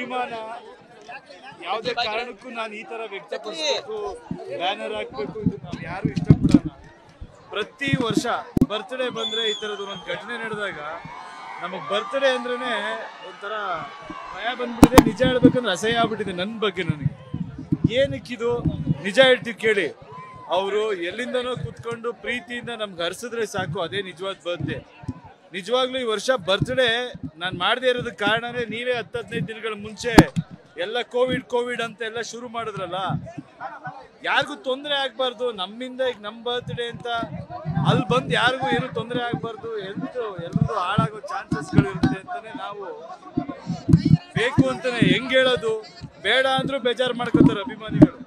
ಅಭಿಮಾನ ಯಾವುದೇ ಕಾರಣಕ್ಕೂ ನಾನು ಈ ತರ ವ್ಯಕ್ತಪಡಿಸಬೇಕು, ಬ್ಯಾನರ್ ಹಾಕ್ಬೇಕು, ಇದು ನಾವು ಯಾರು ಇಷ್ಟಪಡೋಣ. ಪ್ರತಿ ವರ್ಷ ಬರ್ತ್ಡೇ ಬಂದ್ರೆ ಈ ತರದ ಒಂದು ಘಟನೆ ನಡೆದಾಗ ನಮಗ್ ಬರ್ತ್ಡೇ ಅಂದ್ರೇನೆ ಒಂಥರ ಭಯ ಬಂದ್ಬಿಟ್ಟಿದೆ. ನಿಜ ಹೇಳ್ಬೇಕಂದ್ರೆ ಅಸಹ್ಯ ಆಗ್ಬಿಟ್ಟಿದೆ ನನ್ನ ಬಗ್ಗೆ ನನಗೆ. ಏನಕ್ಕಿದು ನಿಜ ಹೇಳ್ತೀವಿ ಕೇಳಿ. ಅವರು ಎಲ್ಲಿಂದನೋ ಕೂತ್ಕೊಂಡು ಪ್ರೀತಿಯಿಂದ ನಮ್ಗೆ ಹರಿಸಿದ್ರೆ ಸಾಕು, ಅದೇ ನಿಜವಾದ ಬರ್ತ್ಡೇ. ನಿಜವಾಗ್ಲೂ ಈ ವರ್ಷ ಬರ್ತ್ಡೇ ನಾನು ಮಾಡದೇ ಇರೋದಕ್ಕೆ ಕಾರಣನೇ ನೀವೇ 10-15 ದಿನಗಳ ಮುಂಚೆ ಎಲ್ಲ ಕೋವಿಡ್ ಅಂತ ಎಲ್ಲ ಶುರು ಮಾಡಿದ್ರಲ್ಲ. ಯಾರಿಗೂ ತೊಂದರೆ ಆಗ್ಬಾರ್ದು ನಮ್ಮಿಂದ. ಈಗ ನಮ್ಮ ಬರ್ತ್ಡೇ ಅಂತ ಅಲ್ಲಿ ಬಂದು ಯಾರಿಗೂ ಏನು ತೊಂದರೆ ಆಗ್ಬಾರ್ದು, ಎಲ್ರಿಗೂ ಹಾಳಾಗೋ ಚಾನ್ಸಸ್ಗಳು ಇರುತ್ತೆ ಅಂತಾನೆ ನಾವು ಬೇಕು ಅಂತಾನೆ ಹೆಂಗ್ ಹೇಳೋದು. ಬೇಡ ಅಂದ್ರೂ ಬೇಜಾರು ಮಾಡ್ಕೋತಾರೆ ಅಭಿಮಾನಿಗಳು.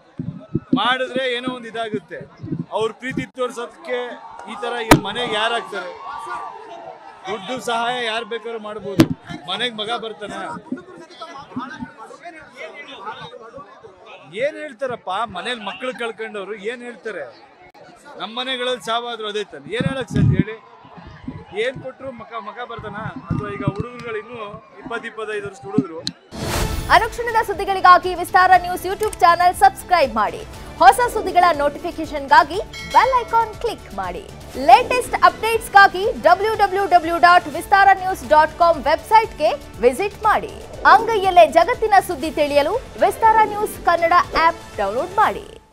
ಮಾಡಿದ್ರೆ ಏನೋ ಒಂದು ಇದಾಗುತ್ತೆ. ಅವ್ರ ಪ್ರೀತಿ ತೋರ್ಸೋದಕ್ಕೆ ಈ ತರ ಈಗ ಮನೆಗೆ ಯಾರಾಗ್ತಾರೆ? ದುಡ್ಡು ಸಹಾಯ ಯಾರು ಬೇಕಾದ್ರೂ ಮಾಡ್ಬೋದು. ಮನೆಗೆ ಮಗ ಬರ್ತಾನೆ, ಏನ್ ಹೇಳ್ತಾರಪ್ಪ? ಮನೇಲಿ ಮಕ್ಳು ಕಳ್ಕೊಂಡವ್ರು ಏನ್ ಹೇಳ್ತಾರೆ? ನಮ್ಮ ಮನೆಗಳಲ್ಲಿ ಸಾವಾದ್ರು ಅದೇ ತಾನೆ. ಏನ್ ಹೇಳಕ್ ಸರ್ ಹೇಳಿ? ಏನ್ ಕೊಟ್ರು ಮಗ ಬರ್ತಾನ? ಅಥವಾ ಈಗ ಹುಡುಗರುಗಳು ಇನ್ನೂ 20-25 ವರ್ಷ ಹುಡುಗರು. ಅನುಕ್ಷಣದ ಸುದ್ದಿಗಳಿಗಾಗಿ ವಿಸ್ತಾರ ನ್ಯೂಸ್ ಯೂಟ್ಯೂಬ್ ಚಾನೆಲ್ ಸಬ್ಸ್ಕ್ರೈಬ್ ಮಾಡಿ. ಹೊಸ ಸುದ್ದಿಗಳ ನೋಟಿಫಿಕೇಶನ್ಗಾಗಿ ಬೆಲ್ ಐಕಾನ್ ಕ್ಲಿಕ್ ಮಾಡಿ. ಲೇಟೆಸ್ಟ್ ಅಪ್ಡೇಟ್ಸ್ಗಾಗಿ www.vistaranews.com ವೆಬ್ಸೈಟ್ಗೆ ವಿಸಿಟ್ ಮಾಡಿ. ಅಂಗೈಯಲ್ಲೇ ಜಗತ್ತಿನ ಸುದ್ದಿ ತಿಳಿಯಲು ವಿಸ್ತಾರ ನ್ಯೂಸ್ ಕನ್ನಡ ಆಪ್ ಡೌನ್ಲೋಡ್ ಮಾಡಿ.